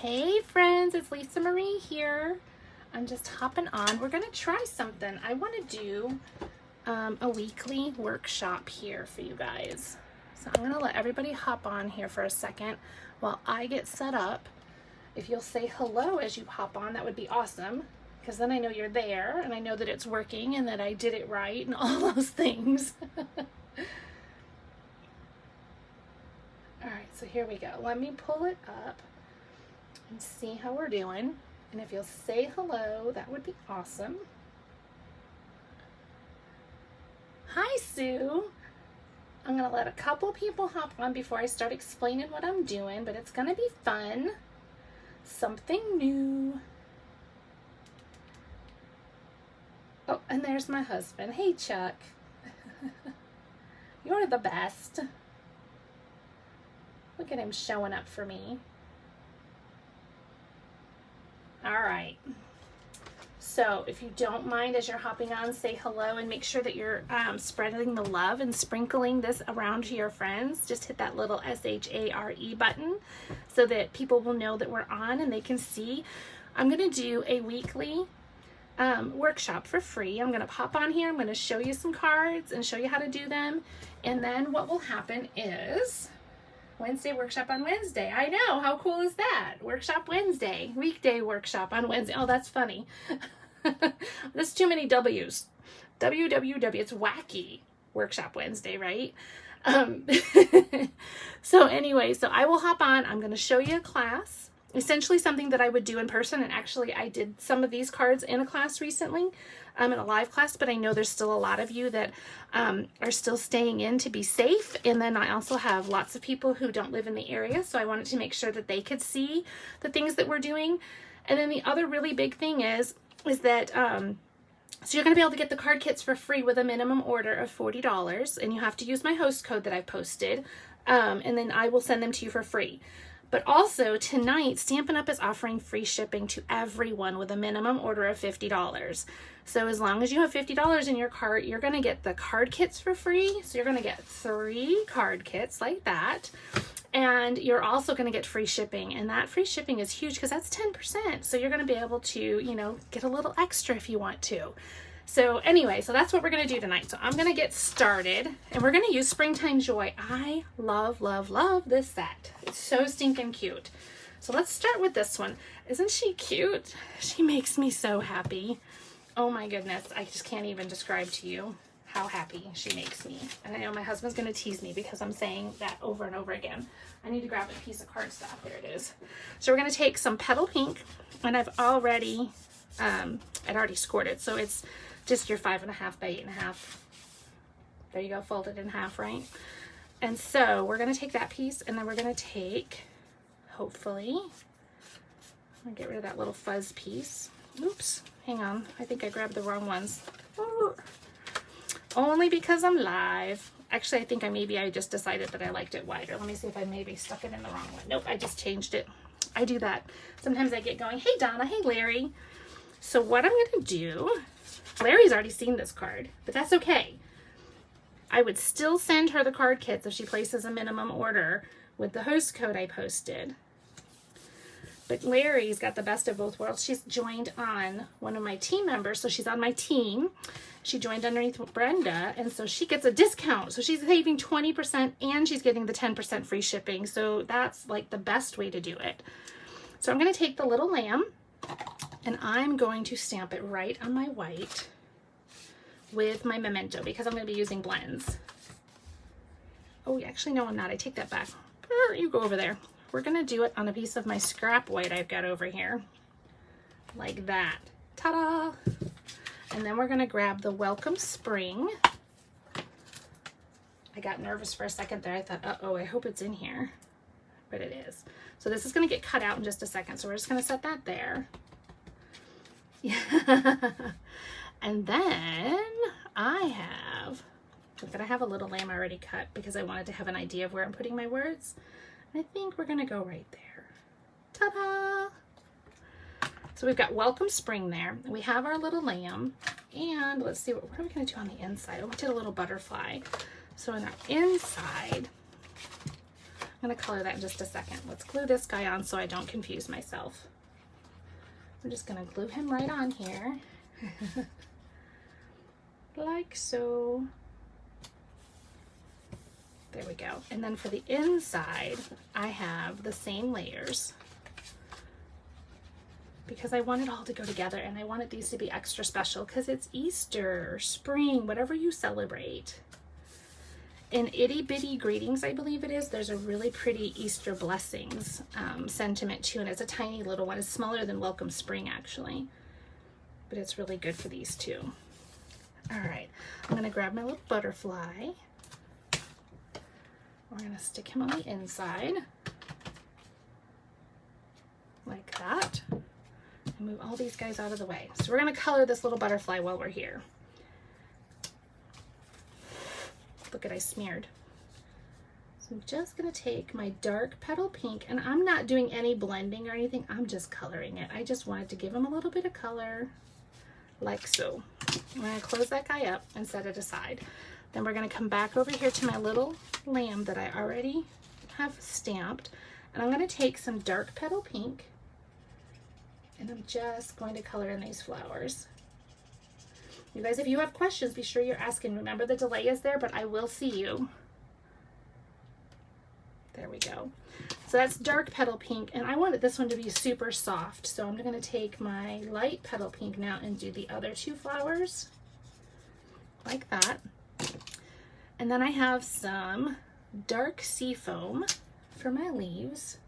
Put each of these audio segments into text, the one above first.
Hey friends, it's Lisa Marie here. I'm just hopping on. We're gonna try something. I want to do a weekly workshop here for you guys. So I'm gonna let everybody hop on here for a second while I get set up. If you'll say hello as you hop on, that would be awesome, because then I know you're there and I know that it's working and that I did it right and all those things. All right, so here we go. Let me pull it up and see how we're doing. And if you'll say hello, that would be awesome. Hi, Sue. I'm going to let a couple people hop on before I start explaining what I'm doing, but it's going to be fun. Something new. Oh, and there's my husband. Hey, Chuck. You're the best. Look at him showing up for me. All right. So if you don't mind, as you're hopping on, say hello and make sure that you're spreading the love and sprinkling this around to your friends. Just hit that little SHARE button so that people will know that we're on and they can see. I'm going to do a weekly workshop for free. I'm going to pop on here. I'm going to show you some cards and show you how to do them. And then what will happen is Wednesday workshop on Wednesday. I know, how cool is that? Workshop Wednesday, weekday workshop on Wednesday. Oh, that's funny. There's too many W's. WWW, it's wacky. Workshop Wednesday, right? So anyway, so I will hop on. I'm going to show you a class, essentially something that I would do in person. And actually I did some of these cards in a class recently, in a live class, but I know there's still a lot of you that are still staying in to be safe. And then I also have lots of people who don't live in the area, so I wanted to make sure that they could see the things that we're doing. And then the other really big thing is that so you're going to be able to get the card kits for free with a minimum order of $40, and you have to use my host code that I've posted, and then I will send them to you for free. But also tonight, Stampin' Up! Is offering free shipping to everyone with a minimum order of $50. So as long as you have $50 in your cart, you're going to get the card kits for free. So you're going to get 3 card kits like that. And you're also going to get free shipping. And that free shipping is huge because that's 10%. So you're going to be able to, you know, get a little extra if you want to. So anyway, so that's what we're going to do tonight. So I'm going to get started and we're going to use Springtime Joy. I love, love, love this set. It's so stinking cute. So let's start with this one. Isn't she cute? She makes me so happy. Oh my goodness. I just can't even describe to you how happy she makes me. And I know my husband's going to tease me because I'm saying that over and over again. I need to grab a piece of cardstock. There it is. So we're going to take some Petal Pink, and I'd already scored it. So it's just your 5.5 by 8.5. There you go, folded in half, right? And so we're going to take that piece, and then we're going to take, hopefully, I'm going to get rid of that little fuzz piece. Oops, hang on. I think I grabbed the wrong ones. Ooh. Only because I'm live. Actually, I think I just decided that I liked it wider. Let me see if I maybe stuck it in the wrong one. Nope, I just changed it. I do that. Sometimes I get going, hey Donna, hey Larry. So what I'm going to do, Larry's already seen this card, but that's okay. I would still send her the card kits if she places a minimum order with the host code I posted. But Larry's got the best of both worlds. She's joined on one of my team members, so she's on my team. She joined underneath Brenda, and so she gets a discount. So she's saving 20% and she's getting the 10% free shipping. So that's like the best way to do it. So I'm going to take the little lamb and I'm going to stamp it right on my white with my Memento because I'm going to be using blends. Oh, actually, no, I'm not. I take that back. You go over there. We're going to do it on a piece of my scrap white I've got over here. Like that. Ta-da! And then we're going to grab the Welcome Spring. I got nervous for a second there. I thought, uh-oh, I hope it's in here. But it is. So this is going to get cut out in just a second. So we're just going to set that there. Yeah. And then I'm going to have a little lamb already cut because I wanted to have an idea of where I'm putting my words. I think we're going to go right there. Ta-da! So we've got Welcome Spring there. We have our little lamb. And let's see, what are we going to do on the inside? Oh, we did a little butterfly. So on our inside, I'm going to color that in just a second. Let's glue this guy on so I don't confuse myself. I'm just going to glue him right on here. Like so. There we go. And then for the inside, I have the same layers because I want it all to go together, and I wanted these to be extra special because it's Easter, spring, whatever you celebrate. In Itty Bitty Greetings, I believe it is, there's a really pretty Easter blessings sentiment too, and it's a tiny little one. It's smaller than Welcome Spring actually, but it's really good for these two. All right, I'm gonna grab my little butterfly. We're gonna stick him on the inside like that. And move all these guys out of the way. So we're gonna color this little butterfly while we're here. Look at, I smeared. So I'm just gonna take my dark petal pink, and I'm not doing any blending or anything, I'm just coloring it. I just wanted to give him a little bit of color, like so. I'm gonna close that guy up and set it aside. Then we're gonna come back over here to my little lamb that I already have stamped, and I'm gonna take some dark petal pink, and I'm just going to color in these flowers. You guys, if you have questions, be sure you're asking. Remember, the delay is there, but I will see you. There we go. So that's dark petal pink, and I wanted this one to be super soft. So I'm going to take my light petal pink now and do the other two flowers like that. And then I have some dark sea foam for my leaves.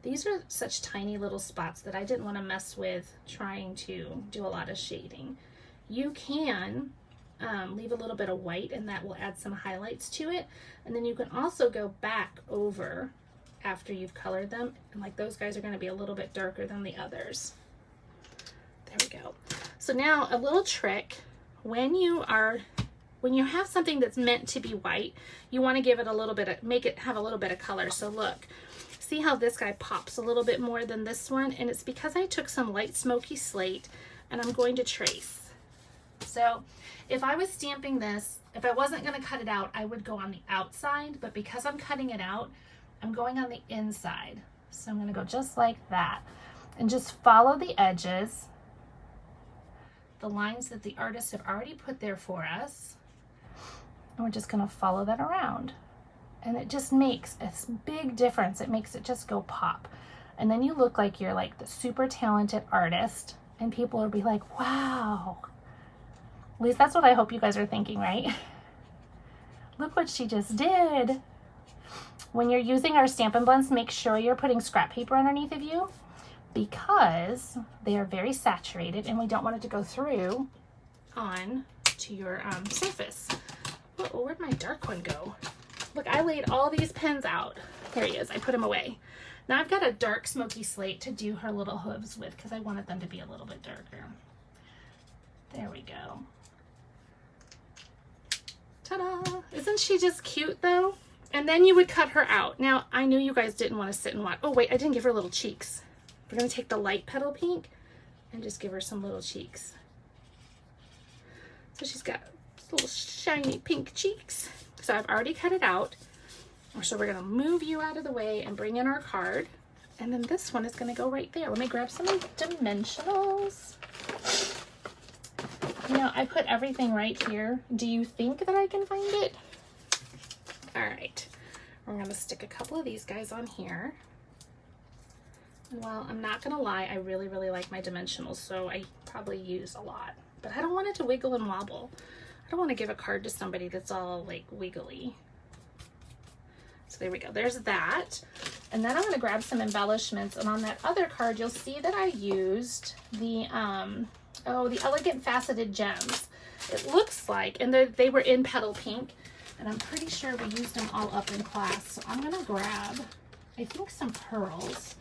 These are such tiny little spots that I didn't want to mess with trying to do a lot of shading. You can leave a little bit of white, and that will add some highlights to it. And then you can also go back over after you've colored them, and like those guys are going to be a little bit darker than the others. There we go. So now a little trick, when you have something that's meant to be white, you want to give it a little bit of, make it have a little bit of color. So look, see how this guy pops a little bit more than this one? And it's because I took some light smoky slate and I'm going to trace. So if I was stamping this, if I wasn't going to cut it out, I would go on the outside, but because I'm cutting it out, I'm going on the inside. So I'm going to go just like that and just follow the edges, the lines that the artists have already put there for us. And we're just going to follow that around. And it just makes a big difference. It makes it just go pop. And then you look like you're like the super talented artist, and people will be like, wow. At least that's what I hope you guys are thinking, right? Look what she just did. When you're using our Stampin' Blends, make sure you're putting scrap paper underneath of you, because they are very saturated and we don't want it to go through on to your surface. Oh, where'd my dark one go? Look, I laid all these pens out. There he is. I put him away. Now I've got a dark smoky slate to do her little hooves with because I wanted them to be a little bit darker. There we go. Ta-da! Isn't she just cute though? And then you would cut her out. Now, I knew you guys didn't want to sit and watch. Oh wait, I didn't give her little cheeks. We're going to take the light petal pink and just give her some little cheeks. So she's got little shiny pink cheeks. So I've already cut it out. So we're gonna move you out of the way and bring in our card. And then this one is gonna go right there. Let me grab some dimensionals. You know, I put everything right here. Do you think that I can find it? All right, we're gonna stick a couple of these guys on here. And well, I'm not gonna lie, I really, really like my dimensionals, so I probably use a lot. But I don't want it to wiggle and wobble. I don't want to give a card to somebody that's all like wiggly. So there we go, there's that. And then I'm going to grab some embellishments, and on that other card you'll see that I used the the Elegant Faceted Gems. It looks like, and they were in petal pink, and I'm pretty sure we used them all up in class. So I'm going to grab, I think, some pearls,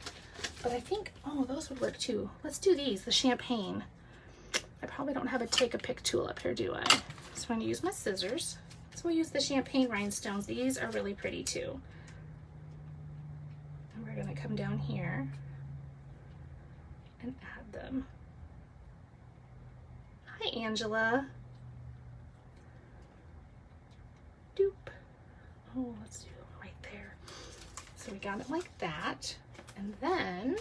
but I think, oh, those would work too. Let's do these, the champagne. I probably don't have a take-a-pick tool up here, do I? So I'm going to use my scissors. So we'll use the champagne rhinestones. These are really pretty too. And we're going to come down here and add them. Hi, Angela. Doop. Oh, let's do right there. So we got it like that. And then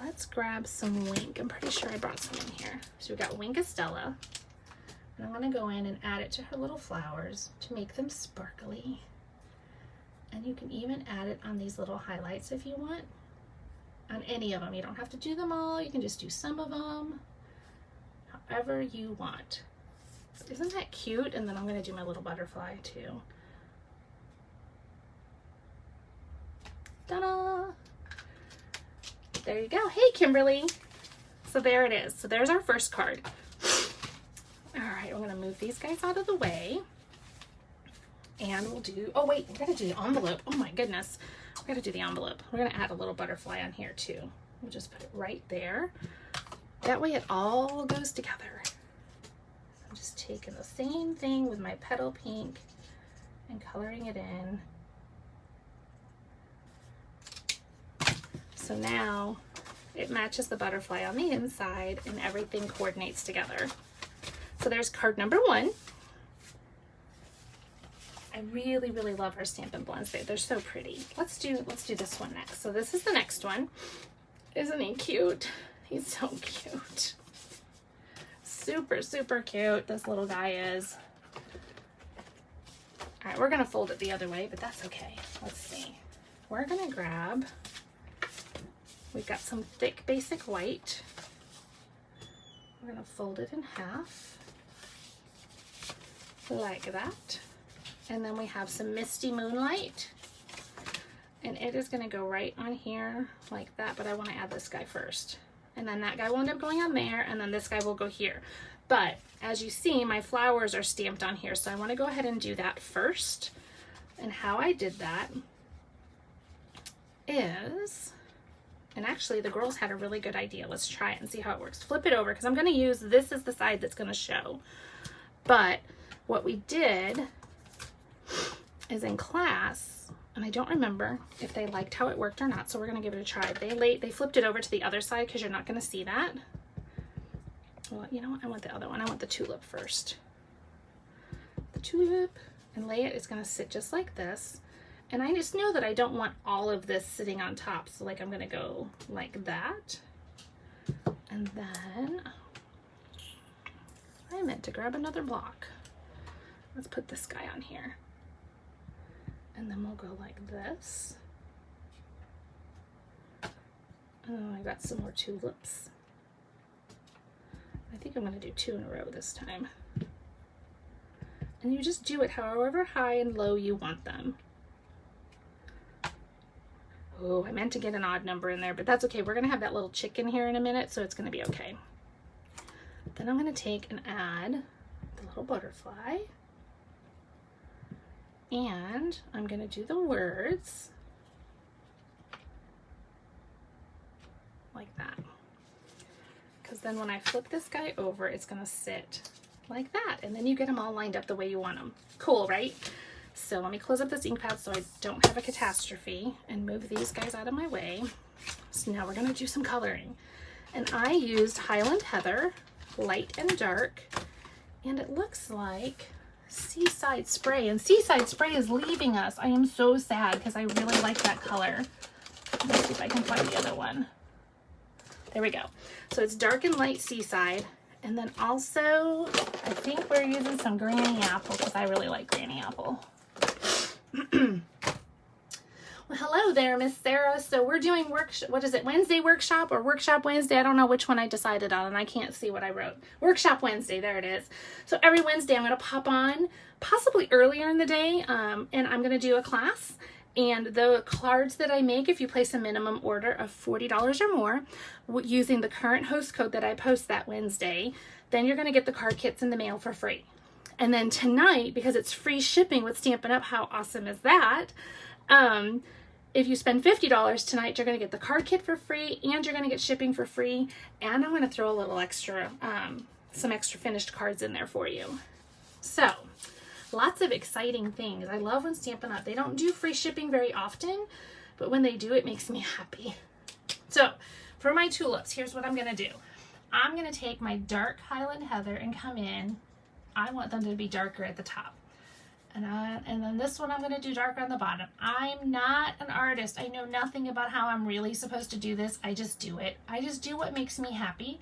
let's grab some Wink. I'm pretty sure I brought some in here. So we got Wink Estella. And I'm gonna go in and add it to her little flowers to make them sparkly. And you can even add it on these little highlights if you want. On any of them. You don't have to do them all. You can just do some of them. However you want. Isn't that cute? And then I'm gonna do my little butterfly too. Ta-da! There you go. Hey, Kimberly. So there it is. So there's our first card. All right, we're gonna move these guys out of the way. And we'll do, oh wait, we gotta do the envelope. Oh my goodness. We gotta do the envelope. We're gonna add a little butterfly on here too. We'll just put it right there. That way it all goes together. So I'm just taking the same thing with my petal pink and coloring it in. So now it matches the butterfly on the inside and everything coordinates together. So there's card number 1. I really, really love her Stampin' Blends. They're so pretty. Let's do this one next. So this is the next one. Isn't he cute? He's so cute. Super, super cute. This little guy is. All right, we're gonna fold it the other way, but that's okay. Let's see. We're gonna grab, we've got some thick basic white. We're gonna fold it in half like that. And then we have some Misty Moonlight. And it is gonna go right on here like that, but I wanna add this guy first. And then that guy will end up going on there, and then this guy will go here. But as you see, my flowers are stamped on here, so I wanna go ahead and do that first. And how I did that is, and actually the girls had a really good idea. Let's try it and see how it works. Flip it over, because I'm gonna use, this is the side that's gonna show. But what we did is in class, and I don't remember if they liked how it worked or not, so we're gonna give it a try. They flipped it over to the other side because you're not gonna see that. Well, you know what? I want the other one. I want the tulip first. The tulip, and lay it, it's gonna sit just like this. And I just know that I don't want all of this sitting on top, so like I'm gonna go like that. And then I meant to grab another block. Let's put this guy on here. And then we'll go like this. Oh, I got some more tulips. I think I'm gonna do 2 in a row this time. And you just do it however high and low you want them. Oh, I meant to get an odd number in there, but that's okay. We're gonna have that little chicken here in a minute, so it's gonna be okay. Then I'm gonna take and add the little butterfly. And I'm gonna do the words like that. Because then when I flip this guy over, it's gonna sit like that. And then you get them all lined up the way you want them. Cool, right? So let me close up this ink pad so I don't have a catastrophe and move these guys out of my way. So now we're gonna do some coloring. And I used Highland Heather, light and dark, and it looks like Seaside Spray, and Seaside Spray is leaving us. I am so sad because I really like that color. Let's see if I can find the other one. There we go. So it's dark and light Seaside, and then also I think we're using some Granny Apple because I really like Granny Apple. Well, hello there, Miss Sarah. So we're doing Wednesday workshop or workshop Wednesday? I don't know which one I decided on, and I can't see what I wrote. Workshop Wednesday, there it is. So every Wednesday I'm going to pop on, possibly earlier in the day, and I'm going to do a class. And the cards that I make, if you place a minimum order of $40 or more, using the current host code that I post that Wednesday, then you're going to get the card kits in the mail for free. And then tonight, because it's free shipping with Stampin' Up!, how awesome is that? If you spend $50 tonight, you're going to get the card kit for free, and you're going to get shipping for free. And I'm going to throw a little extra, some extra finished cards in there for you. So, lots of exciting things. I love when Stampin' Up! They don't do free shipping very often, but when they do, it makes me happy. So, for my tulips, here's what I'm going to do. I'm going to take my dark Highland Heather and come in. I want them to be darker at the top. And then this one I'm going to do dark on the bottom. I'm not an artist. I know nothing about how I'm really supposed to do this. I just do it. I just do what makes me happy.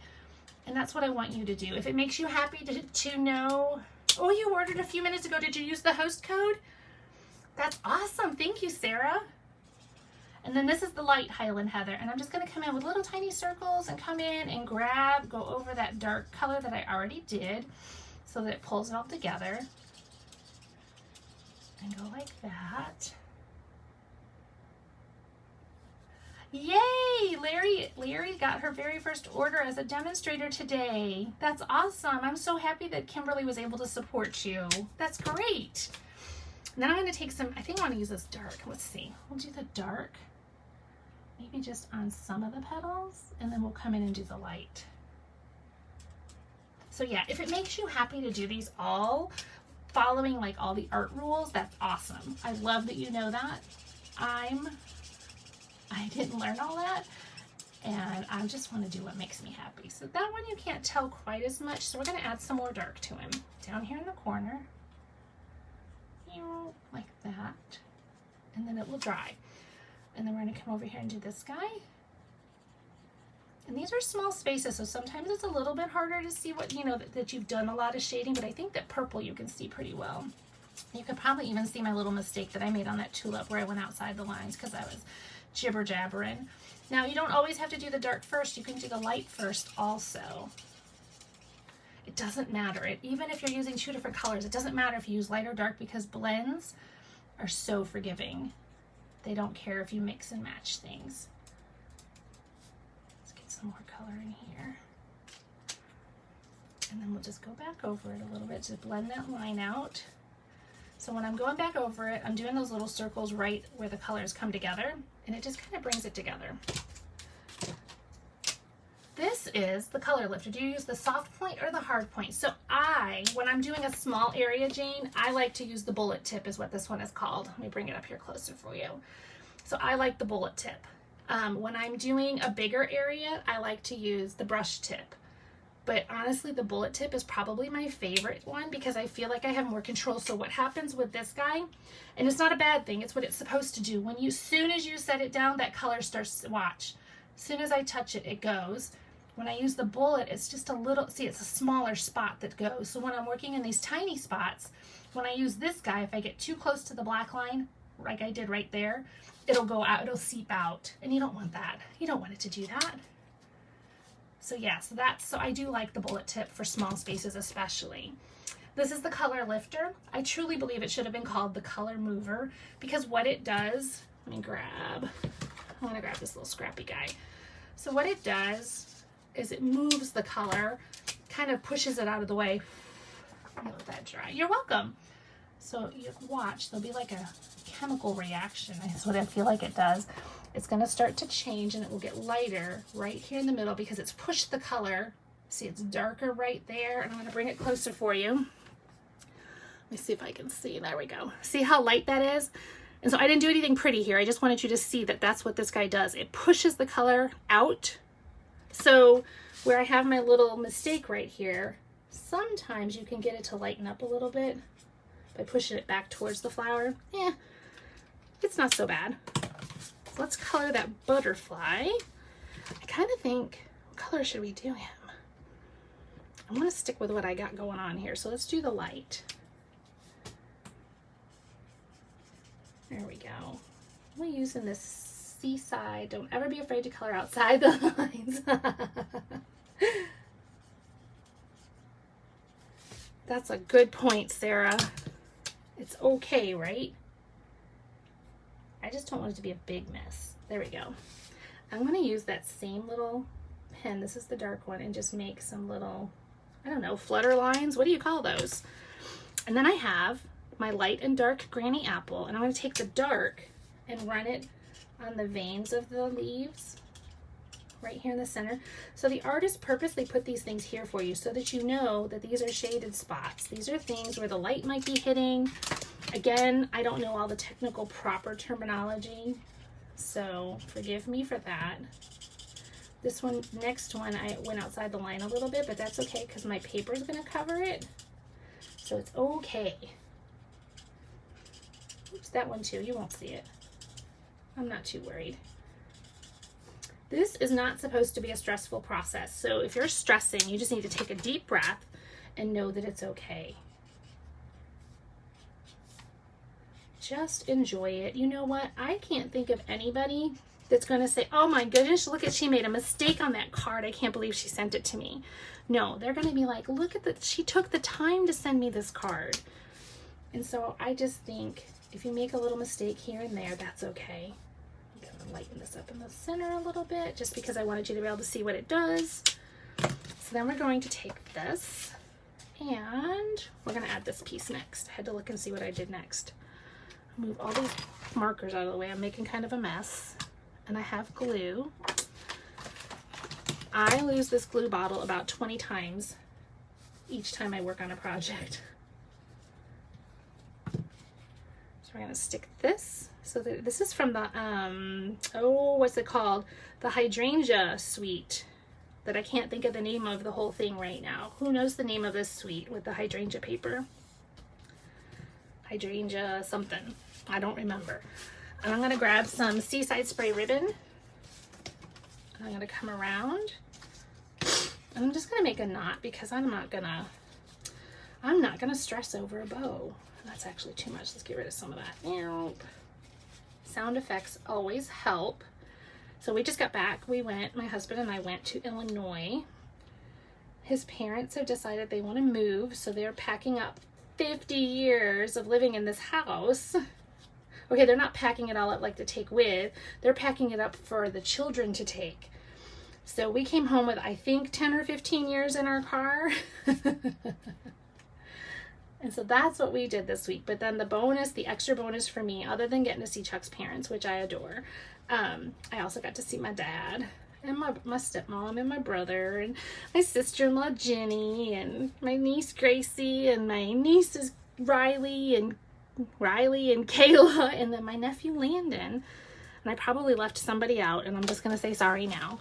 And that's what I want you to do. If it makes you happy to know, oh, you ordered a few minutes ago. Did you use the host code? That's awesome. Thank you, Sarah. And then this is the light Highland Heather. And I'm just going to come in with little tiny circles and come in and go over that dark color that I already did so that it pulls it all together. And go like that. Yay! Larry got her very first order as a demonstrator today. That's awesome. I'm so happy that Kimberly was able to support you. That's great. And then I'm going to take some, I think I want to use this dark. Let's see. We'll do the dark. Maybe just on some of the petals. And then we'll come in and do the light. So yeah, if it makes you happy to do these all, following like all the art rules, that's awesome. I love that you know that. I didn't learn all that, and I just want to do what makes me happy. So that one you can't tell quite as much, so we're going to add some more dark to him. Down here in the corner, like that, and then it will dry. And then we're going to come over here and do this guy. And these are small spaces, so sometimes it's a little bit harder to see what, you know, that you've done a lot of shading, but I think that purple you can see pretty well. You could probably even see my little mistake that I made on that tulip where I went outside the lines because I was jibber jabbering. Now you don't always have to do the dark first, you can do the light first also. It doesn't matter. Even if you're using two different colors, it doesn't matter if you use light or dark because blends are so forgiving. They don't care if you mix and match things. Some more color in here, and then we'll just go back over it a little bit to blend that line out. So when I'm going back over it, I'm doing those little circles right where the colors come together, and it just kind of brings it together. This is the color lifter. Do you use the soft point or the hard point? So when I'm doing a small area, Jane, I like to use the bullet tip is what this one is called. Let me bring it up here closer for you. So I like the bullet tip. When I'm doing a bigger area, I like to use the brush tip. But honestly, the bullet tip is probably my favorite one because I feel like I have more control. So what happens with this guy, and it's not a bad thing, it's what it's supposed to do. Soon as you set it down, that color starts to watch. As soon as I touch it, it goes. When I use the bullet, it's just a little, see, it's a smaller spot that goes. So when I'm working in these tiny spots, when I use this guy, if I get too close to the black line, like I did right there, it'll go out, it'll seep out, and you don't want that. You don't want it to do that. So yeah, so I do like the bullet tip for small spaces especially. This is the color lifter. I truly believe it should have been called the color mover because what it does, I want to grab this little scrappy guy. So what it does is it moves the color, kind of pushes it out of the way. Let that dry. You're welcome. So you watch, there'll be like a chemical reaction. That's what I feel like it does. It's going to start to change and it will get lighter right here in the middle because it's pushed the color. See, it's darker right there. And I'm going to bring it closer for you. Let me see if I can see. There we go. See how light that is? And so I didn't do anything pretty here. I just wanted you to see that that's what this guy does. It pushes the color out. So where I have my little mistake right here, sometimes you can get it to lighten up a little bit by pushing it back towards the flower. It's not so bad. So let's color that butterfly. I kind of think, what color should we do him? I want to stick with what I got going on here. So let's do the light. There we go. We're using this seaside. Don't ever be afraid to color outside the lines. That's a good point, Sarah. It's okay, right? I just don't want it to be a big mess. There we go. I'm going to use that same little pen. This is the dark one, and just make some little, I don't know, flutter lines. What do you call those? And then I have my light and dark Granny Apple, and I'm going to take the dark and run it on the veins of the leaves right here in the center. So the artist purposely put these things here for you so that you know that these are shaded spots. These are things where the light might be hitting. Again, I don't know all the technical proper terminology, so forgive me for that. This one, next one, I went outside the line a little bit, but that's okay because my paper is going to cover it. So it's okay. Oops, that one too. You won't see it. I'm not too worried. This is not supposed to be a stressful process. So if you're stressing, you just need to take a deep breath and know that it's okay. Just enjoy it. You know what? I can't think of anybody that's going to say, oh my goodness, look at, she made a mistake on that card. I can't believe she sent it to me. No, they're going to be like, look at that. She took the time to send me this card. And so I just think if you make a little mistake here and there, that's okay. I'm going to lighten this up in the center a little bit just because I wanted you to be able to see what it does. So then we're going to take this and we're going to add this piece next. I had to look and see what I did next. Move all these markers out of the way. I'm making kind of a mess. And I have glue. I lose this glue bottle about 20 times each time I work on a project. So we're gonna stick this. So that this is from the, what's it called? The Hydrangea suite that I can't think of the name of the whole thing right now. Who knows the name of this suite with the hydrangea paper? Hydrangea something. I don't remember. And I'm going to grab some Seaside Spray ribbon. And I'm going to come around. And I'm just going to make a knot because I'm not going to stress over a bow. That's actually too much. Let's get rid of some of that. Nope. Sound effects always help. So we just got back. My husband and I went to Illinois. His parents have decided they want to move, so they're packing up 50 years of living in this house. Okay, they're not packing it all up like to take with. They're packing it up for the children to take. So we came home with, I think, 10 or 15 years in our car. And so that's what we did this week. But then the extra bonus for me, other than getting to see Chuck's parents, which I adore, I also got to see my dad and my stepmom and my brother and my sister-in-law Jenny and my niece Gracie and my nieces Riley and Kayla and then my nephew Landon. And I probably left somebody out and I'm just going to say sorry now.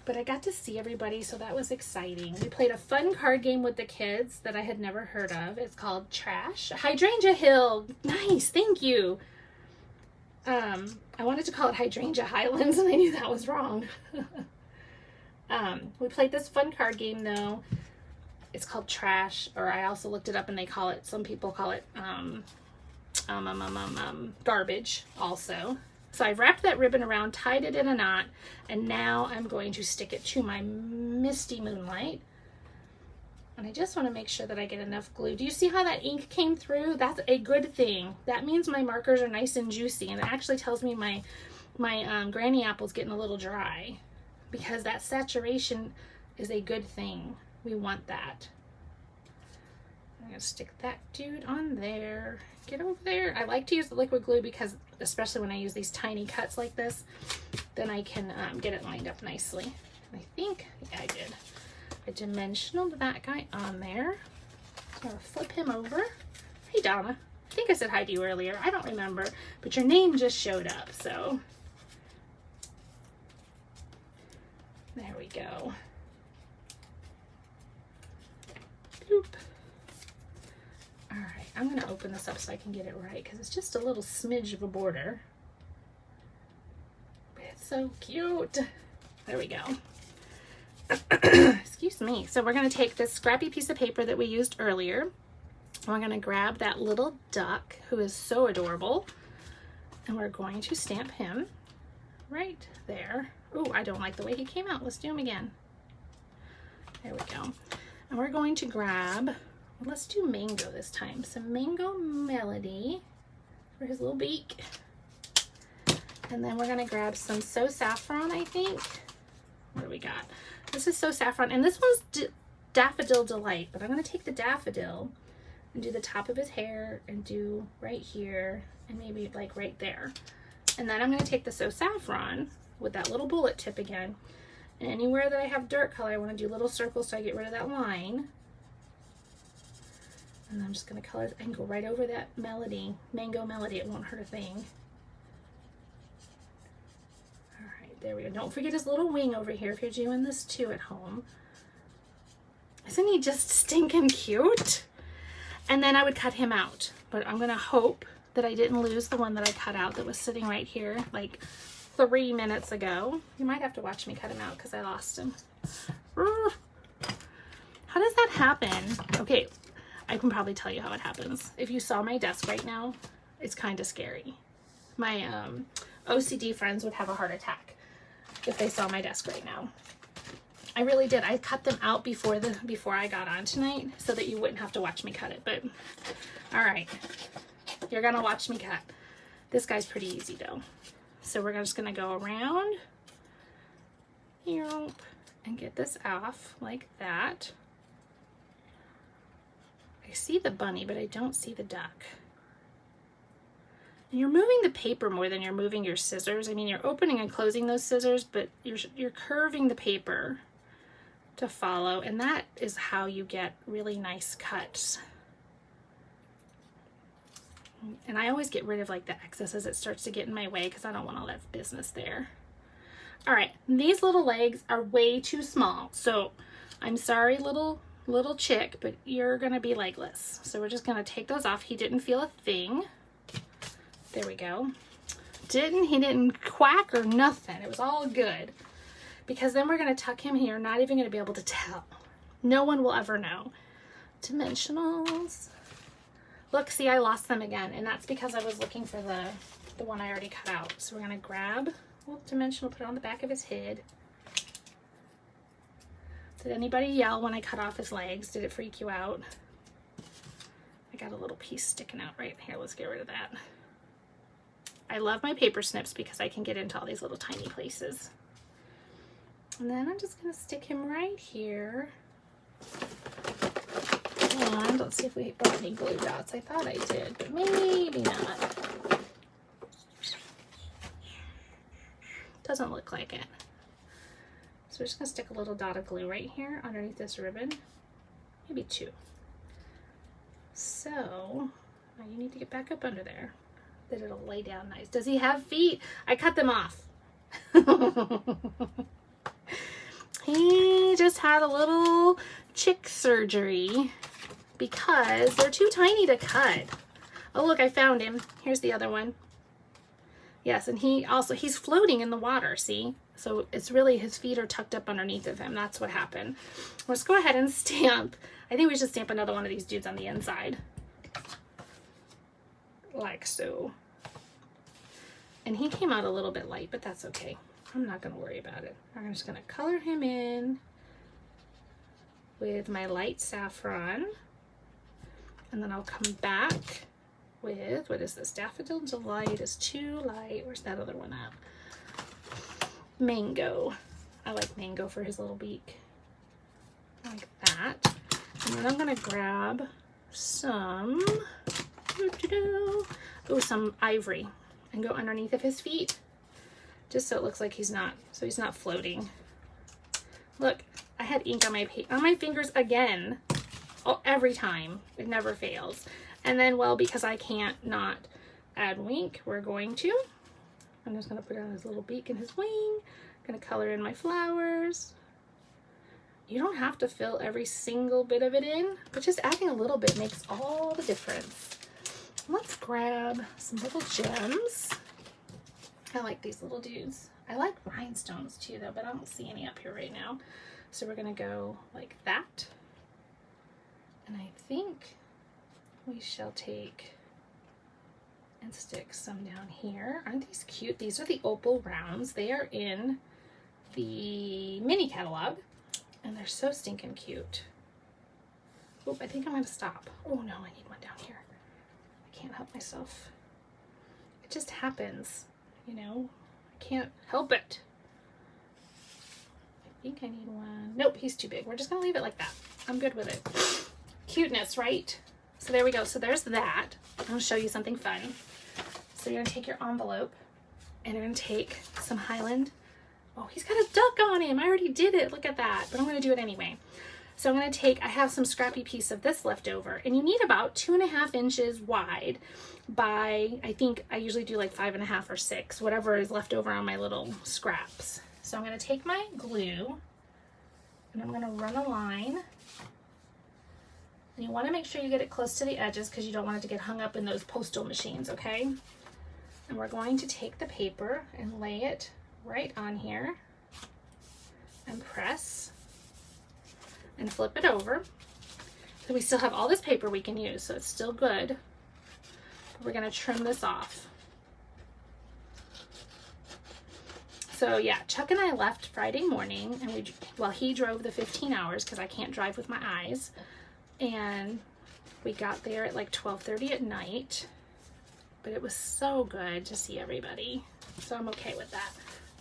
But I got to see everybody, so that was exciting. We played a fun card game with the kids that I had never heard of. It's called Trash. Hydrangea Hill. Nice, thank you. I wanted to call it Hydrangea Highlands and I knew that was wrong. We played this fun card game though. It's called Trash, or I also looked it up and some people call it garbage also. So I wrapped that ribbon around, tied it in a knot, and now I'm going to stick it to my Misty Moonlight. And I just want to make sure that I get enough glue. Do you see how that ink came through? That's a good thing. That means my markers are nice and juicy, and it actually tells me my granny apple's getting a little dry, because that saturation is a good thing. We want that. I'm going to stick that dude on there. Get over there. I like to use the liquid glue because, especially when I use these tiny cuts like this, then I can get it lined up nicely. And I think, yeah, I did. I dimensional that guy on there. So I'll flip him over. Hey, Donna. I think I said hi to you earlier. I don't remember, but your name just showed up, so. There we go. Bloop. All right, I'm going to open this up so I can get it right because it's just a little smidge of a border. It's so cute. There we go. Excuse me. So we're going to take this scrappy piece of paper that we used earlier. And we're going to grab that little duck who is so adorable. And we're going to stamp him right there. Oh, I don't like the way he came out. Let's do him again. There we go. And we're going to grab, let's do Mango this time. Some Mango Melody for his little beak. And then we're going to grab some So Saffron, I think. What do we got? This is So Saffron, and this one's Daffodil Delight, but I'm going to take the daffodil and do the top of his hair and do right here and maybe like right there. And then I'm going to take the So Saffron with that little bullet tip again. And anywhere that I have dirt color, I want to do little circles so I get rid of that line. And I'm just going to color and go right over that melody, Mango Melody. It won't hurt a thing. All right, there we go. Don't forget his little wing over here if you're doing this too at home. Isn't he just stinking cute? And then I would cut him out. But I'm going to hope that I didn't lose the one that I cut out that was sitting right here like 3 minutes ago. You might have to watch me cut him out because I lost him. How does that happen? Okay, I can probably tell you how it happens. If you saw my desk right now, it's kind of scary. My OCD friends would have a heart attack if they saw my desk right now. I really did. I cut them out before I got on tonight so that you wouldn't have to watch me cut it. But all right, you're gonna watch me cut. This guy's pretty easy though. So we're just gonna go around here and get this off like that. I see the bunny, but I don't see the duck. And you're moving the paper more than you're moving your scissors. I mean, you're opening and closing those scissors, but you're curving the paper to follow, and that is how you get really nice cuts. And I always get rid of like the excess as it starts to get in my way because I don't want all that business there. All right, these little legs are way too small, so I'm sorry, little chick, but you're gonna be legless. So we're just gonna take those off. He didn't feel a thing. There we go. He didn't quack or nothing. It was all good. Because then we're going to tuck him here, not even going to be able to tell. No one will ever know. Dimensionals. Look, see, I lost them again, and that's because I was looking for the one I already cut out. So we're going to grab a little dimensional, put it on the back of his head. Did anybody yell when I cut off his legs? Did it freak you out? I got a little piece sticking out right here. Let's get rid of that. I love my paper snips because I can get into all these little tiny places. And then I'm just going to stick him right here. And let's see if we brought any glue dots. I thought I did, but maybe not. Doesn't look like it. So we're just going to stick a little dot of glue right here underneath this ribbon. Maybe 2. So now you need to get back up under there. That it'll lay down nice. Does he have feet? I cut them off. He just had a little chick surgery because they're too tiny to cut. Oh, look, I found him. Here's the other one. Yes, and he's floating in the water, see? So it's really, his feet are tucked up underneath of him. That's what happened. Let's go ahead and stamp. I think we should stamp another one of these dudes on the inside. Like so. And he came out a little bit light, but that's okay. I'm not going to worry about it. I'm just going to color him in with my light saffron. And then I'll come back with, what is this? Daffodil Delight is too light. Where's that other one at? Mango. I like mango for his little beak. Like that. And then I'm going to grab some, some ivory and go underneath of his feet. Just so it looks like he's not floating. Look, I had ink on my fingers again. Oh, every time. It never fails. And then, well, because I can't not add ink, we're going to. I'm just going to put it on his little beak and his wing. I'm going to color in my flowers. You don't have to fill every single bit of it in, but just adding a little bit makes all the difference. Let's grab some little gems. I like these little dudes. I like rhinestones too though, but I don't see any up here right now. So we're gonna go like that. And I think we shall take and stick some down here. Aren't these cute? These are the opal rounds. They are in the mini catalog and they're so stinking cute. Oh, I think I'm gonna stop. Oh no, I need one down here. I can't help myself. It just happens. You know, I can't help it. I think I need one. Nope, he's too big. We're just going to leave it like that. I'm good with it. Cuteness, right? So there we go. So there's that. I'm going to show you something fun. So you're going to take your envelope and you're going to take some Highland. Oh, he's got a duck on him. I already did it. Look at that. But I'm going to do it anyway. So I'm going to take, I have some scrappy piece of this left over, and you need about 2.5 inches wide by, I think I usually do like 5.5 or 6, whatever is left over on my little scraps. So I'm going to take my glue and I'm going to run a line And you want to make sure you get it close to the edges because you don't want it to get hung up in those postal machines, okay? And we're going to take the paper and lay it right on here and press and flip it over. So we still have all this paper we can use, so it's still good. But we're going to trim this off. So yeah, Chuck and I left Friday morning, and he drove the 15 hours because I can't drive with my eyes. And we got there at like 12:30 at night, but it was so good to see everybody. So I'm okay with that.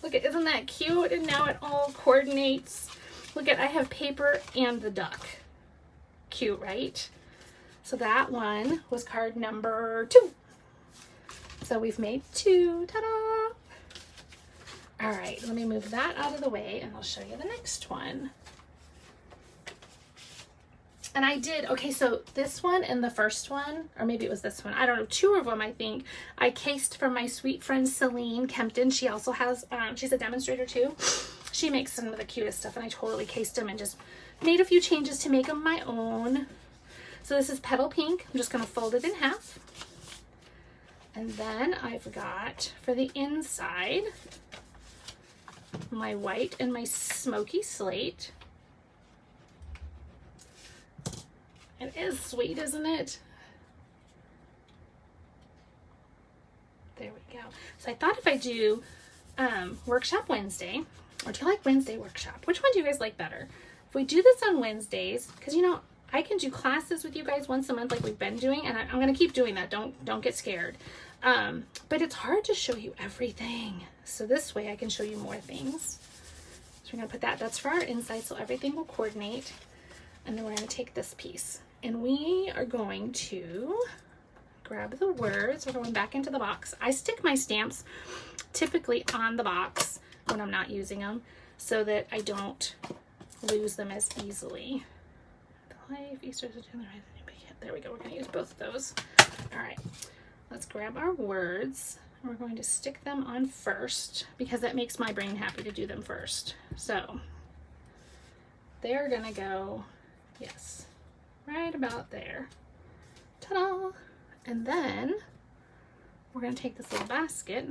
Look at, isn't that cute? And now it all coordinates. Look at, I have paper and the duck. Cute, right? So that one was card number 2. So we've made 2, ta-da! All right, let me move that out of the way and I'll show you the next one. And I did, okay, so this one and the first one, or maybe it was this one, I don't know, 2 of them I think, I cased from my sweet friend Celine Kempton. She also has, she's a demonstrator too. She makes some of the cutest stuff, and I totally cased them and just made a few changes to make them my own. So this is Petal Pink. I'm just gonna fold it in half. And then I've got, for the inside, my white and my smoky slate. It is sweet, isn't it? There we go. So I thought if I do Workshop Wednesday, or do you like Wednesday Workshop? Which one do you guys like better? If we do this on Wednesdays, because you know, I can do classes with you guys once a month like we've been doing, and I'm going to keep doing that. Don't get scared. But it's hard to show you everything. So this way I can show you more things. So we're going to put that, that's for our inside, so everything will coordinate. And then we're going to take this piece. And we are going to grab the words. We're going back into the box. I stick my stamps typically on the box when I'm not using them so that I don't lose them as easily. Life, Easter, there we go. We're going to use both of those. All right, let's grab our words. We're going to stick them on first because that makes my brain happy to do them first. So they're going to go, yes, right about there. Ta-da! And then we're going to take this little basket.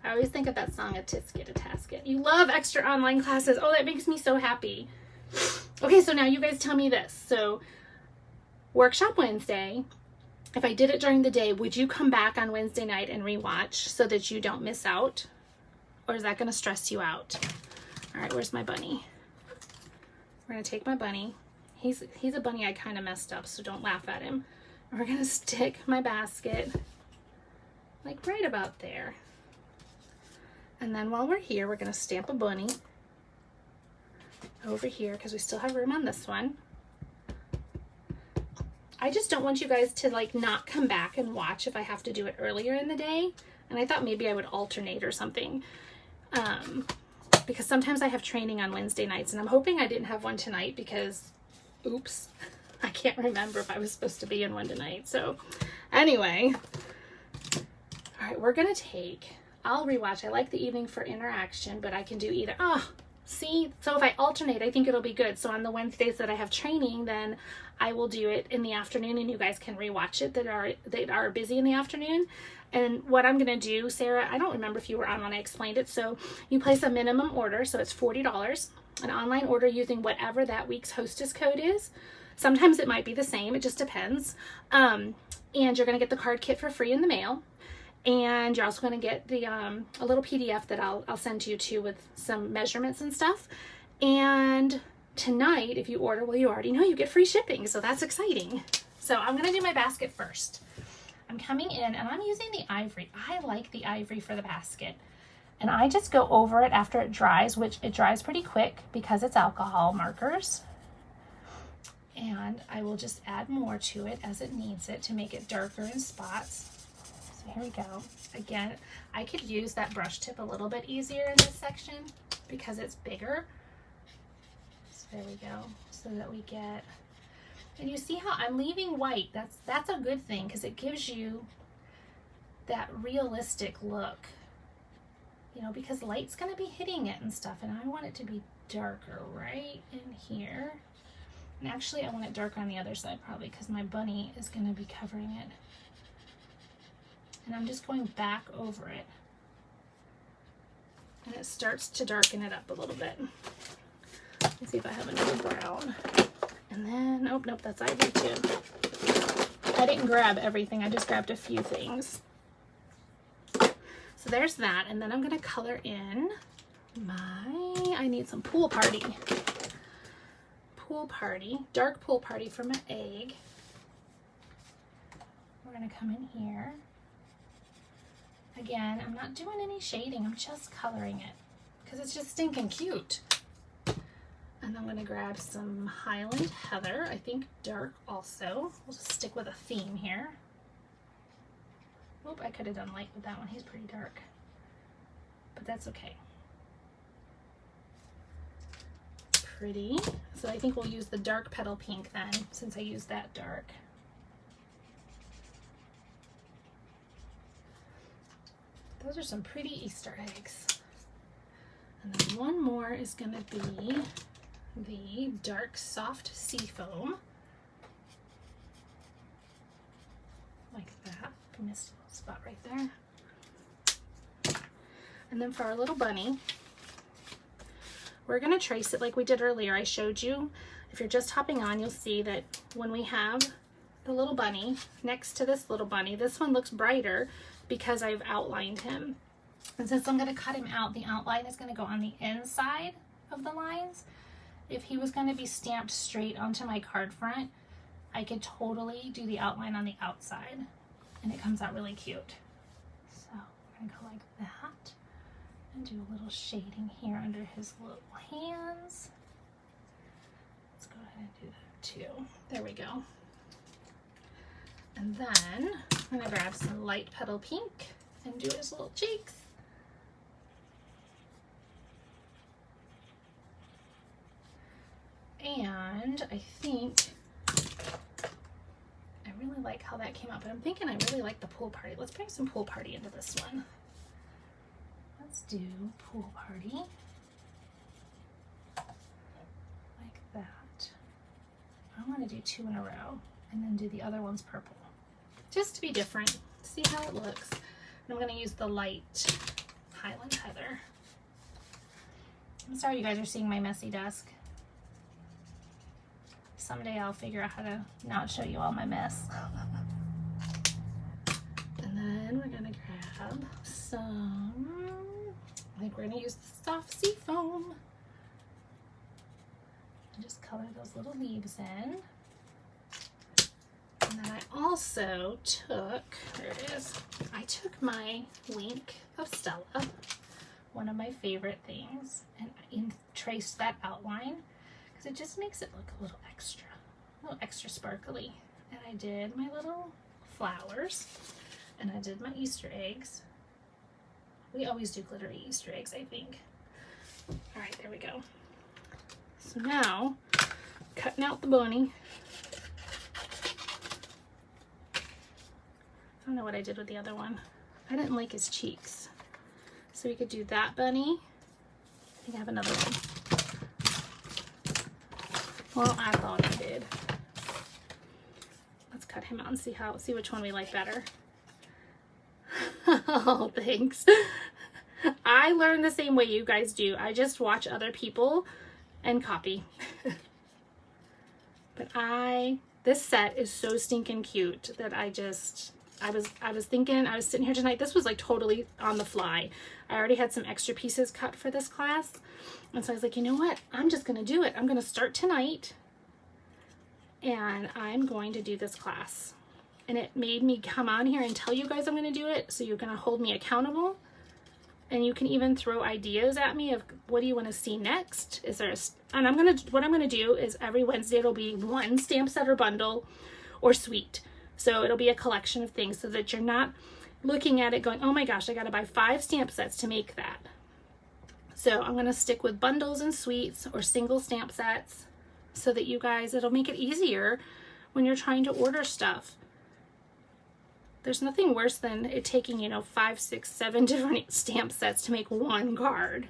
I always think of that song, A Tisket, A Tasket. You love extra online classes. Oh, that makes me so happy. Okay, so now you guys tell me this. So Workshop Wednesday, if I did it during the day, would you come back on Wednesday night and rewatch so that you don't miss out? Or is that going to stress you out? All right, where's my bunny? We're going to take my bunny. He's a bunny I kind of messed up, so don't laugh at him. And we're going to stick my basket like right about there. And then while we're here, we're going to stamp a bunny over here because we still have room on this one. I just don't want you guys to like not come back and watch if I have to do it earlier in the day. And I thought maybe I would alternate or something. Because sometimes I have training on Wednesday nights, and I'm hoping I didn't have one tonight because, oops, I can't remember if I was supposed to be in one tonight. So anyway, all right, we're going to take, I'll rewatch. I like the evening for interaction, but I can do either. Oh, see, so if I alternate, I think it'll be good. So on the Wednesdays that I have training, then I will do it in the afternoon, and you guys can rewatch it that are busy in the afternoon. And what I'm going to do, Sarah, I don't remember if you were on when I explained it. So you place a minimum order. So it's $40, an online order using whatever that week's hostess code is. Sometimes it might be the same. It just depends. And you're going to get the card kit for free in the mail. And you're also going to get the a little PDF that I'll send to you too with some measurements and stuff. And tonight, if you order, well, you already know you get free shipping. So that's exciting. So I'm going to do my basket first. I'm coming in and I'm using the ivory. I like the ivory for the basket. And I just go over it after it dries, which it dries pretty quick because it's alcohol markers. And I will just add more to it as it needs it to make it darker in spots. So here we go. Again, I could use that brush tip a little bit easier in this section because it's bigger. So there we go. So that we get... And you see how I'm leaving white. That's a good thing because it gives you that realistic look. You know, because light's going to be hitting it and stuff, and I want it to be darker right in here. And actually I want it darker on the other side probably because my bunny is going to be covering it. And I'm just going back over it. And it starts to darken it up a little bit. Let's see if I have another brown. And then, oh, nope, that's ivory too. I didn't grab everything, I just grabbed a few things. So there's that, and then I'm gonna color in I need some Pool Party. Pool Party, dark Pool Party for my egg. We're gonna come in here. Again, I'm not doing any shading, I'm just coloring it because it's just stinking cute. And I'm gonna grab some Highland Heather, I think dark also. We'll just stick with a theme here. Oop, I could have done light with that one, he's pretty dark. But that's okay. Pretty. So I think we'll use the dark petal pink then, since I used that dark. Those are some pretty Easter eggs. And then one more is gonna be the dark soft seafoam. Like that. I missed a little spot right there. And then for our little bunny, we're gonna trace it like we did earlier. I showed you. If you're just hopping on, you'll see that when we have the little bunny next to this little bunny, this one looks brighter because I've outlined him. And since I'm gonna cut him out, the outline is gonna go on the inside of the lines. If he was gonna be stamped straight onto my card front, I could totally do the outline on the outside and it comes out really cute. So we're gonna go like that and do a little shading here under his little hands. Let's go ahead and do that too. There we go. And then I'm gonna grab some light petal pink and do his little cheeks. And I think I really like how that came out, but I'm thinking I really like the Pool Party. Let's bring some Pool Party into this one. Let's do Pool Party like that. I want to do 2 in a row and then do the other ones purple, just to be different. See how it looks. And I'm going to use the light Highland Heather. I'm sorry you guys are seeing my messy desk. Someday I'll figure out how to not show you all my mess. And then we're gonna grab some, I think we're gonna use the soft sea foam. And just color those little leaves in. And then I also took, there it is, I took my Wink of Stella, one of my favorite things, and traced that outline. It just makes it look a little extra sparkly. And I did my little flowers and I did my Easter eggs. We always do glittery Easter eggs, I think. All right, there we go. So now, cutting out the bunny. I don't know what I did with the other one. I didn't like his cheeks. So we could do that bunny. I think I have another one. Well, I thought I did. Let's cut him out and see which one we like better. Oh, thanks. I learn the same way you guys do. I just watch other people and copy. But this set is so stinking cute that I was thinking, I was sitting here tonight, this was like totally on the fly. I already had some extra pieces cut for this class. And so I was like, you know what? I'm just going to do it. I'm going to start tonight and I'm going to do this class. And it made me come on here and tell you guys I'm going to do it. So you're going to hold me accountable and you can even throw ideas at me of what do you want to see next? What I'm going to do is every Wednesday it'll be one stamp set or bundle or suite. So it'll be a collection of things so that you're not looking at it going, oh my gosh, I got to buy 5 stamp sets to make that. So I'm going to stick with bundles and suites or single stamp sets so that you guys, it'll make it easier when you're trying to order stuff. There's nothing worse than it taking, 5, 6, 7 different stamp sets to make one card.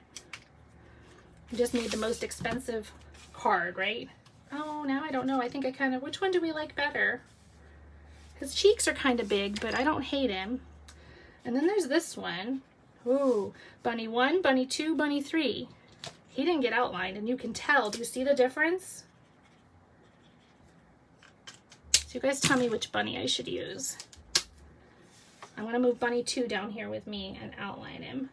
You just made the most expensive card, right? Oh, now I don't know. I think I kind of, which one do we like better? His cheeks are kind of big, but I don't hate him. And then there's this one. Ooh, Bunny 1, Bunny 2, Bunny 3. He didn't get outlined, and you can tell. Do you see the difference? So you guys tell me which bunny I should use. I'm going to move Bunny 2 down here with me and outline him,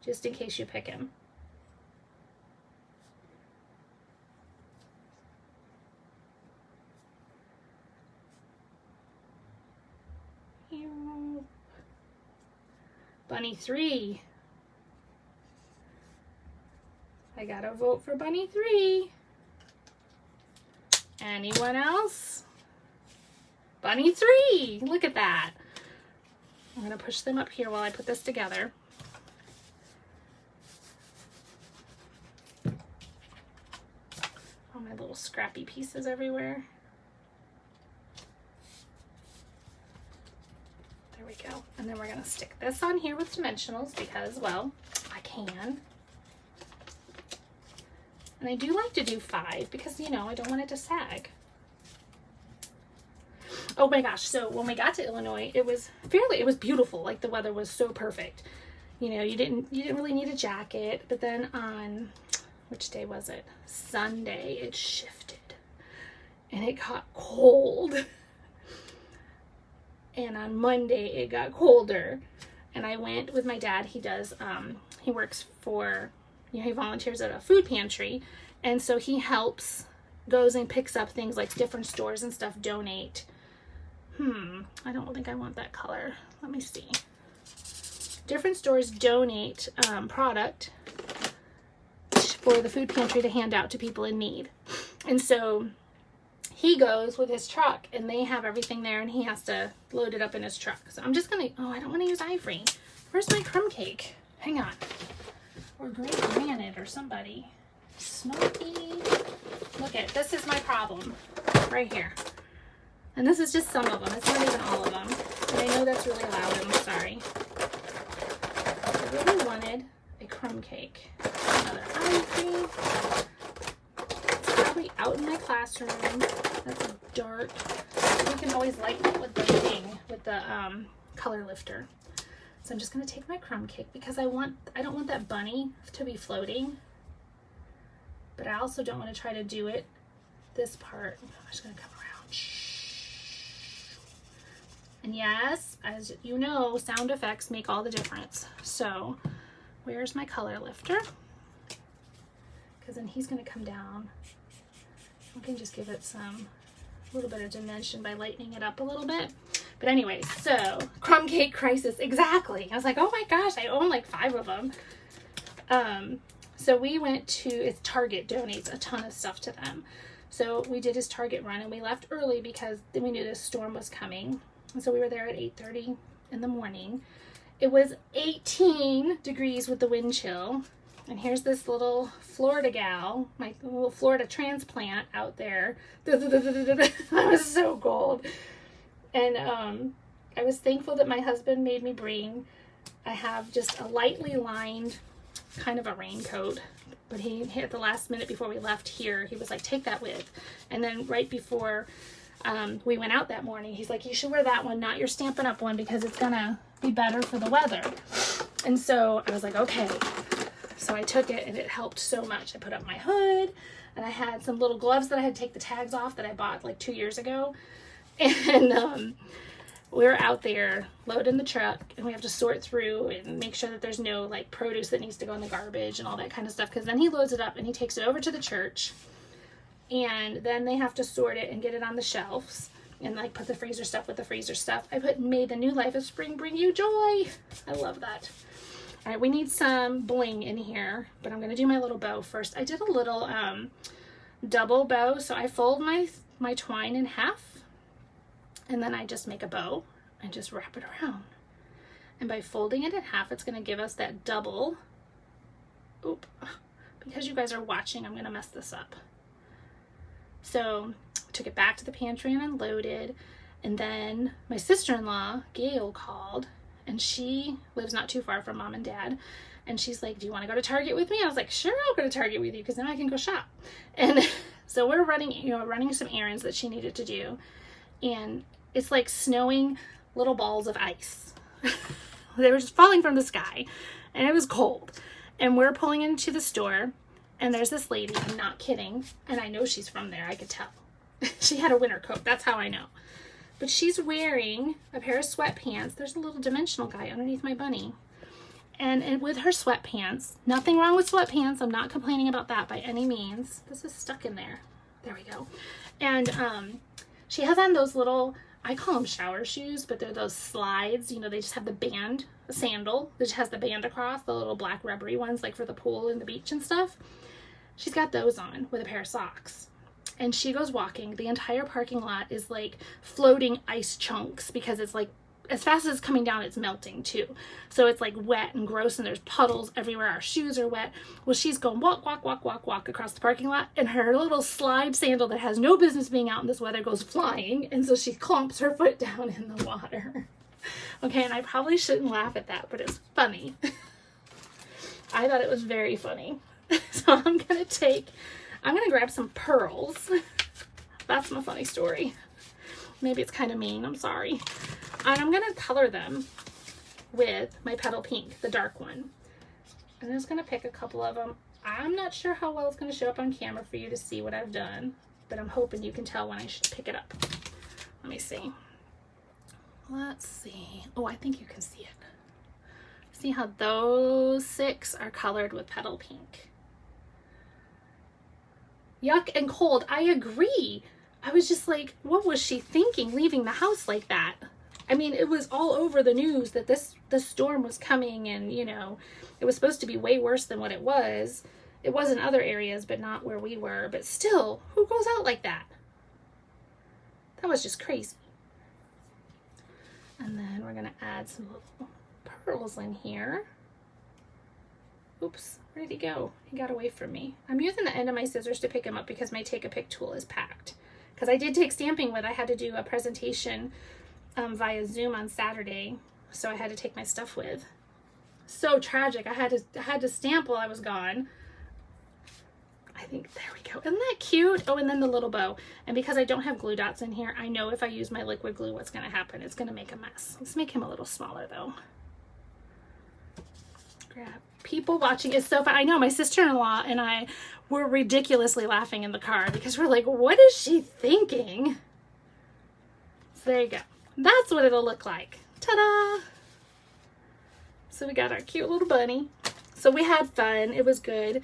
just in case you pick him. Bunny 3. I gotta vote for Bunny 3. Anyone else? Bunny 3. Look at that. I'm gonna push them up here while I put this together. All my little scrappy pieces everywhere. There we go. And then we're gonna stick this on here with dimensionals because, well, I can. And I do like to do 5 because, you know, I don't want it to sag. Oh my gosh, so when we got to Illinois, it was beautiful. Like, the weather was so perfect. You know, you didn't really need a jacket, but then on, which day was it? Sunday, it shifted and it got cold. And on Monday, it got colder. And I went with my dad. He does, he works for, you know, he volunteers at a food pantry. And so he helps, goes and picks up things like different stores and stuff donate. I don't think I want that color. Let me see. Different stores donate product for the food pantry to hand out to people in need. And so he goes with his truck and they have everything there and he has to load it up in his truck. So I'm just gonna, oh, I don't want to use ivory. Where's my crumb cake? Hang on. Or Great Granite or somebody. Smoky. Look at, this is my problem right here. And this is just some of them. It's not even all of them. And I know that's really loud. I'm sorry. I really wanted a crumb cake. Another ivory. It's probably out in my classroom. That's dark. You can always lighten it with the thing, with the color lifter. So I'm just going to take my crumb cake because I don't want that bunny to be floating. But I also don't want to try to do it this part. I'm just going to come around. And yes, as you know, sound effects make all the difference. So where's my color lifter? Because then he's going to come down. We can just give it some little bit of dimension by lightening it up a little bit. But anyway, so crumb cake crisis, exactly. I was like, oh my gosh, I own like 5 of them. So we went to, it's Target donates a ton of stuff to them. So we did his Target run and we left early because then we knew this storm was coming. And so we were there at 8:30 in the morning. It was 18 degrees with the wind chill. And here's this little Florida gal, my little Florida transplant out there. I was so cold. And I was thankful that my husband made me bring, I have just a lightly lined kind of a raincoat. But he at the last minute before we left here, he was like, take that with. And then right before we went out that morning, he's like, you should wear that one, not your Stampin' Up! One, because it's gonna be better for the weather. And so I was like, okay. So I took it and it helped so much. I put up my hood and I had some little gloves that I had to take the tags off that I bought like 2 years ago. And we were out there loading the truck and we have to sort through and make sure that there's no like produce that needs to go in the garbage and all that kind of stuff. Because then he loads it up and he takes it over to the church. And then they have to sort it and get it on the shelves and like put the freezer stuff with the freezer stuff. I put, may the new life of spring bring you joy. I love that. All right, we need some bling in here, but I'm going to do my little bow first. I did a little double bow. So I fold my twine in half and then I just make a bow and just wrap it around. And by folding it in half, it's going to give us that double. Oop, because you guys are watching, I'm going to mess this up. So I took it back to the pantry and unloaded. And then my sister-in-law, Gail, called. And she lives not too far from Mom and Dad. And she's like, do you want to go to Target with me? I was like, sure, I'll go to Target with you because now I can go shop. And so we're running some errands that she needed to do. And it's like snowing little balls of ice. They were just falling from the sky. And it was cold. And we're pulling into the store. And there's this lady, I'm not kidding. And I know she's from there, I could tell. She had a winter coat, that's how I know. But she's wearing a pair of sweatpants. There's a little dimensional guy underneath my bunny. And with her sweatpants, nothing wrong with sweatpants. I'm not complaining about that by any means. This is stuck in there. There we go. And she has on those little, I call them shower shoes, but they're those slides. You know, they just have the band, a sandal that just has the band across, the little black rubbery ones, like for the pool and the beach and stuff. She's got those on with a pair of socks. And she goes walking. The entire parking lot is like floating ice chunks because it's like, as fast as it's coming down, it's melting too. So it's like wet and gross and there's puddles everywhere. Our shoes are wet. Well, she's going walk, walk, walk, walk, walk across the parking lot, and her little slide sandal that has no business being out in this weather goes flying. And so she clumps her foot down in the water. Okay, and I probably shouldn't laugh at that, but it's funny. I thought it was very funny. So I'm going to grab some pearls. That's my funny story. Maybe it's kind of mean, I'm sorry. And I'm going to color them with my Petal Pink, the dark one. I'm just going to pick a couple of them. I'm not sure how well it's going to show up on camera for you to see what I've done, but I'm hoping you can tell when I should pick it up. Let me see. Let's see. Oh, I think you can see it. See how those 6 are colored with Petal Pink. Yuck and cold. I agree. I was just like, what was she thinking leaving the house like that? I mean, it was all over the news that this storm was coming, and, you know, it was supposed to be way worse than what it was. It was in other areas, but not where we were. But still, who goes out like that? That was just crazy. And then we're going to add some little pearls in here. Oops, where did he go? He got away from me. I'm using the end of my scissors to pick him up because my Take-A-Pic tool is packed. Because I did take stamping with, I had to do a presentation via Zoom on Saturday, so I had to take my stuff with. So tragic. I had to stamp while I was gone. I think, there we go. Isn't that cute? Oh, and then the little bow. And because I don't have glue dots in here, I know if I use my liquid glue, what's going to happen. It's going to make a mess. Let's make him a little smaller, though. Grab. People watching is so fun. I know my sister-in-law and I were ridiculously laughing in the car because we're like, what is she thinking? So there you go. That's what it'll look like. Ta-da! So we got our cute little bunny. So we had fun. It was good.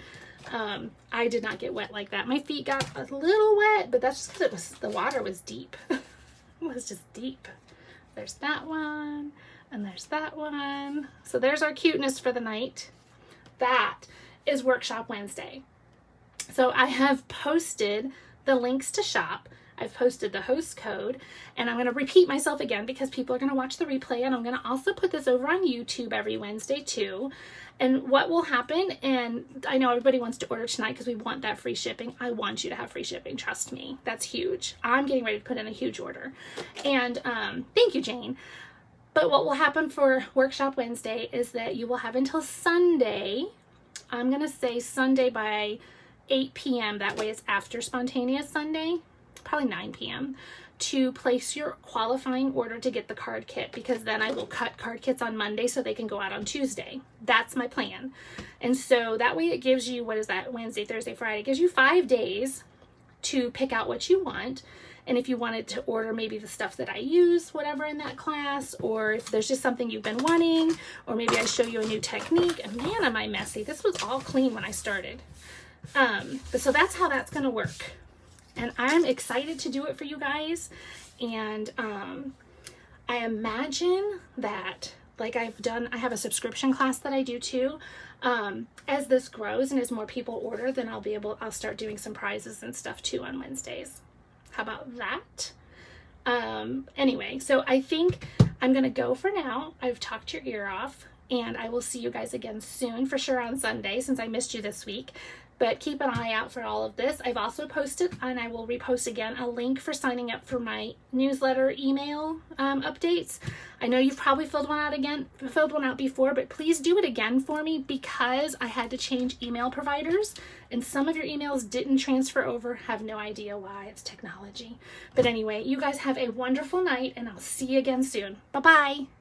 I did not get wet like that. My feet got a little wet, but that's just because the water was deep. It was just deep. There's that one, and there's that one. So there's our cuteness for the night. That is Workshop Wednesday. So I have posted the links to shop. I've posted the host code, and I'm going to repeat myself again because people are going to watch the replay, and I'm going to also put this over on YouTube every Wednesday too. And what will happen, and I know everybody wants to order tonight because we want that free shipping. I want you to have free shipping. Trust me. That's huge. I'm getting ready to put in a huge order. And thank you, Jane. But what will happen for Workshop Wednesday is that you will have until Sunday. I'm going to say Sunday by 8 p.m. That way it's after Spontaneous Sunday. Probably 9 p.m. to place your qualifying order to get the card kit, because then I will cut card kits on Monday so they can go out on Tuesday. That's my plan. And so that way it gives you, what is that, Wednesday, Thursday, Friday, it gives you 5 days to pick out what you want. And if you wanted to order maybe the stuff that I use, whatever in that class, or if there's just something you've been wanting, or maybe I show you a new technique. And man, am I messy. This was all clean when I started. But so that's how that's going to work. And I'm excited to do it for you guys. And I imagine that, like I've done, I have a subscription class that I do too. As this grows and as more people order, then I'll start doing some prizes and stuff too on Wednesdays. How about that? Anyway, so I think I'm going to go for now. I've talked your ear off, and I will see you guys again soon, for sure on Sunday, since I missed you this week. But keep an eye out for all of this. I've also posted, and I will repost again, a link for signing up for my newsletter email updates. I know you've probably filled one out before, but please do it again for me because I had to change email providers and some of your emails didn't transfer over. Have no idea why. It's technology. But anyway, you guys have a wonderful night and I'll see you again soon. Bye-bye.